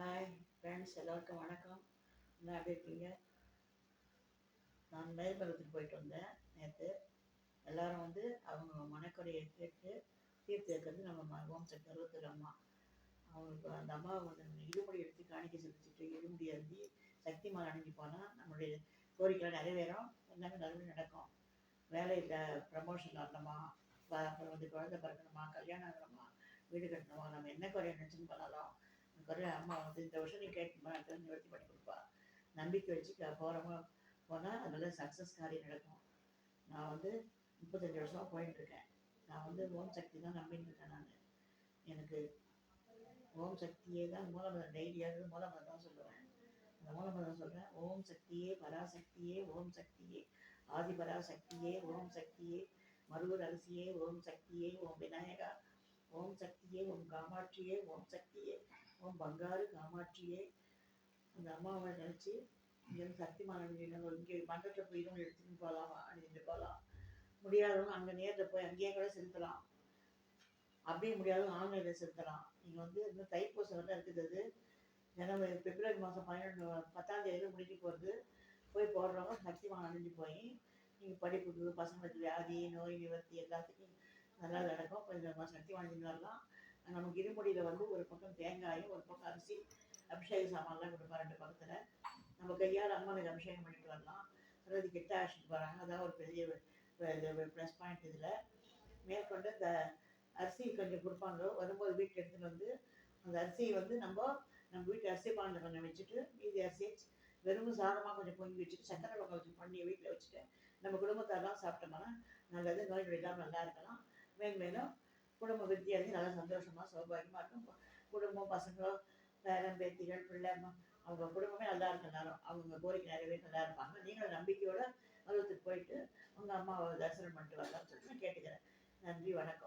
Hi friends, எல்லாருக்கும் வணக்கம். என்ன எப்படி இருக்கீங்க? நான் மேல்மருவத்துக்கு போயிட்டு வந்தேன் நேற்று. எல்லாரும் வந்து அவங்க மனக்குறையை கேட்டு தீர்த்து வைக்கிறது நம்ம ஓம் சக்தி அறுபத்தொரு அம்மா. அவங்களுக்கு அந்த அம்மாவை வந்து இருமுடி எடுத்து காணிக்கை செலுத்திட்டு இருமுடி அருந்தி சக்தி மாலை அணிஞ்சு போனால் நம்மளுடைய கோரிக்கைகள் நிறைவேறும், எல்லாமே நல்லபடியாக நடக்கும். வேலையில் ப்ரமோஷன் வரணுமா, அப்புறம் வந்து குழந்தை பிறக்கணுமா, கல்யாணம் ஆகணுமா, வீடு கட்டணுமா, நம்ம என்ன குறைய நினச்சின்னு பண்ணலாம் குறைய அம்மா வந்து இந்த வருஷம் நீ கேட்குமா நிவர்த்தி பண்ணி கொடுப்பா. நம்பிக்கை வச்சு போகிறவங்க போனால் அதில் சக்ஸஸ் காரியம் நடக்கும். நான் வந்து 35 வருஷமாக போயிட்டு இருக்கேன். நான் வந்து ஓம் சக்தி தான் நம்பின்னு இருக்கேன். நான் எனக்கு ஓம் சக்தியே தான் மூலமதம், டெய்லியாவது மூலமதம் தான் சொல்லுவேன். அந்த மூலமதம் சொல்கிறேன். ஓம் சக்தியே பராசக்தியே, ஓம் சக்தியே ஆதிபராசக்தியே, ஓம் சக்தியே மருவூர் அரசியே, ஓம் சக்தியே, ஓம் விநாயகா, ஓம் சக்தியே, ஓம் காமாட்சியே, ஓம் சக்தியே, ஓம் பங்காரு காமாட்சியே. அந்த அம்மாவை நினச்சி இங்கேருந்து சக்தி மாணவி இங்கே மண்டலத்தில் போய் இன்னும் எடுத்துன்னு போகலாம், அணிஞ்சிட்டு போகலாம். முடியாதவங்க அங்கே நேரில் போய் அங்கேயே கூட செலுத்தலாம். அப்படியே முடியாதவங்க ஆன்லைனில் செலுத்தலாம். நீங்கள் வந்து இன்னும் தைப்பூசம் வந்து இருக்குது. அது ஜனவரி பிப்ரவரி மாதம் 10ஆம் தேதி முடிஞ்சு போகிறது. போய் போடுறவங்க சக்தி மாலை அணிஞ்சு போய் நீங்கள் படிப்புக்கு, பசங்களுக்கு வியாதி, நோய் நிவர்த்தி எல்லாத்துக்கும் நல்லா நடக்கும். கொஞ்சம் சக்தி வாய்ந்து வரலாம். நமக்கு இருமுடியில் வந்து ஒரு பக்கம் தேங்காயும் ஒரு பக்கம் அரிசி அபிஷேக சாமான்லாம் கொடுப்பா 2 பக்கத்தில். நம்ம கையால் அம்மனுக்கு அபிஷேகம் பண்ணிட்டு வரலாம். அதாவது கிட்ட அழைச்சிட்டு போகிறாங்க. அதான் ஒரு பெரிய ப்ளஸ் பாயிண்ட். இதில் மேற்கொண்டு இந்த அரிசி கொஞ்சம் கொடுப்பாங்க. வரும்போது வீட்டில் எடுத்துகிட்டு வந்து அந்த அரிசியை வந்து நம்ம வீட்டு அரிசி பானையில் கொஞ்சம் வச்சுட்டு மீதி அரிசியை வெறும் சாதமாக கொஞ்சம் பொங்கி வச்சுட்டு சக்கரை பொங்கல் வச்சு பண்ணி வீட்டில் வச்சுட்டு நம்ம குடும்பத்தாரெலாம் சாப்பிட்டோம்னா நல்லது, நோய் நொடிலாம் நல்லா இருக்கலாம். மேலும் குடும்ப விருத்தி அடைஞ்சு நல்லா சந்தோஷமாக சௌபாகியமாக இருக்கும். குடும்பம், பசங்களோ, பேரன் பேத்திகள், பிள்ளை, அவங்க குடும்பமே நல்லா இருக்கும். எல்லாரும் அவங்க கோரிக்கை நிறையவே நல்லா இருப்பாங்க. நீங்களும் நம்பிக்கையோட மருவத்துக்கு போயிட்டு உங்கள் அம்மாவை தரிசனம் பண்ணிட்டு வரலாம்னு சொல்லிட்டு நான் கேட்டுக்கிறேன். நன்றி, வணக்கம்.